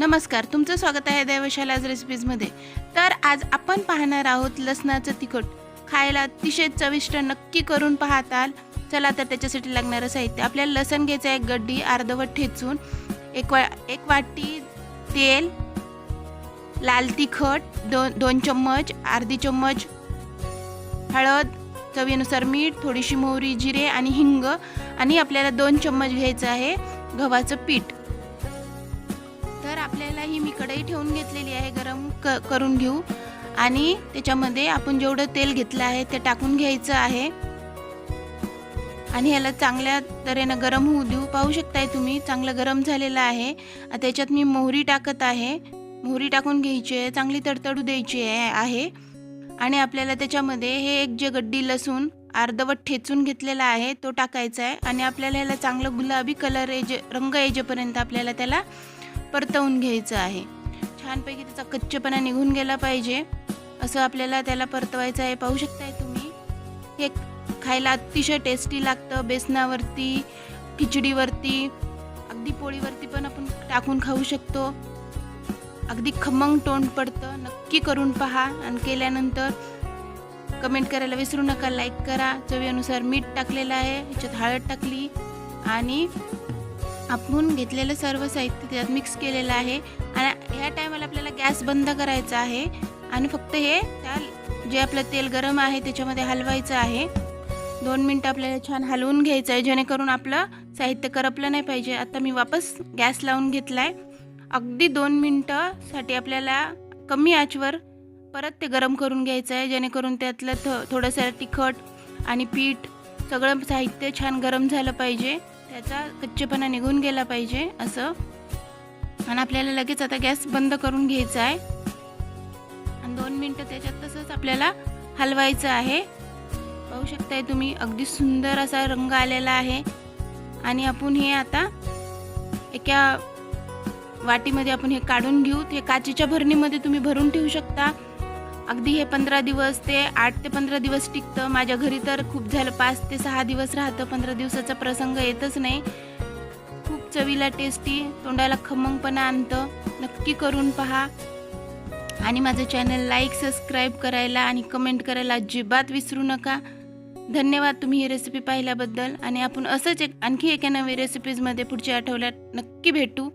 नमस्कार, तुमचं स्वागत आहे दैवशाला रेसिपीजमध्ये। तर आज आपण पाहणार आहोत लसणाचं तिखट। खायला अतिशय चविष्ट, नक्की करून पाहताल। चला तर त्याच्यासाठी लागणारं साहित्य आपल्याला लसण घ्यायचं आहे, गड्डी अर्धवट ठेचून, एक वाटी तेल, लाल तिखट दोन चम्मच, अर्धी चम्मच हळद, चवीनुसार मीठ, थोडीशी मोहरी, जिरे आणि हिंग, आणि आपल्याला 2 चम्मच घ्यायचं आहे गव्हाचं पीठ। तर आपल्याला ही मी कढई ठेवून घेतलेली आहे, गरम करून घेऊ आणि त्याच्यामध्ये आपण जेवढं तेल घेतलं आहे ते टाकून घ्यायचं आहे आणि ह्याला चांगल्या तऱ्हेने गरम होऊ देऊ। पाहू शकताय तुम्ही चांगलं गरम झालेलं आहे। आता त्याच्यात मी मोहरी टाकत आहे, मोहरी टाकून घ्यायची आहे, चांगली तडतडू द्यायची आहे आणि आपल्याला त्याच्यामध्ये हे एक जे गड्डी लसूण अर्धवट ठेचून घेतलेला आहे तो टाकायचा आहे आणि आपल्याला ह्याला चांगलं गुलाबी कलर रंग येजेपर्यंत आपल्याला त्याला परतवून घ्यायचं आहे। छानपैकी त्याचा कच्चेपणा निघून गेला पाहिजे असं आपल्याला त्याला परतवायचं आहे। पाहू शकताय तुम्ही हे खायला अतिशय टेस्टी लागतं। बेसनावरती, खिचडीवरती, अगदी पोळीवरती पण आपण टाकून खाऊ शकतो। अगदी खमंग तोंड पडतं। नक्की करून पहा आणि केल्यानंतर कमेंट करायला विसरू नका, लाईक करा। चवीनुसार मीठ टाकलेलं आहे, ह्याच्यात हळद टाकली आणि आपण घेतलेलं सर्व साहित्य त्यात मिक्स केलेलं आहे आणि ह्या टायमाला आपल्याला गॅस बंद करायचा आहे आणि फक्त हे जे आपलं तेल गरम आहे त्याच्यामध्ये हलवायचं आहे। 2 मिनिटं आपल्याला छान हलवून घ्यायचं आहे जेणेकरून आपलं साहित्य करपलं नाही पाहिजे। आता मी वापस गॅस लावून घेतलाय। अगदी 2 मिनिटांसाठी आपल्याला कमी आचवर परत ते गरम करून घ्यायचं आहे जेणेकरून त्यातलं थोडंसं तिखट आणि पीठ सगळं साहित्य छान गरम झालं पाहिजे, त्याचा कच्चेपणा निघून गेला पाहिजे असं। आणि आपल्याला लगेच आता गॅस बंद करून घ्यायचा आहे आणि 2 मिनिटं त्याच्यात तसंच आपल्याला हलवायचं आहे। पाहू शकताय तुम्ही अगदी सुंदर असा रंग आलेला आहे आणि आपण हे आता एका वाटीमध्ये आपण हे काढून घेऊ। हे काचेच्या भरणीमध्ये तुम्ही भरून ठेवू शकता। अगदी हे 15 दिवस ते 8 ते 15 दिवस टिकतं। माझ्या घरी तर खूप झालं 5 ते 6 दिवस राहतं। 15 दिवसाचा प्रसंग येतच नाही। खूप चवीला टेस्टी, तोंडाला खमंगपणा आणतं। नक्की करून पहा आणि माझं चॅनल लाईक, सबस्क्राईब करायला आणि कमेंट करायला अजिबात विसरू नका। धन्यवाद तुम्ही ही रेसिपी पाहिल्याबद्दल आणि आपण असंच आणखी एका नवी रेसिपीजमध्ये पुढच्या आठवड्यात नक्की भेटू।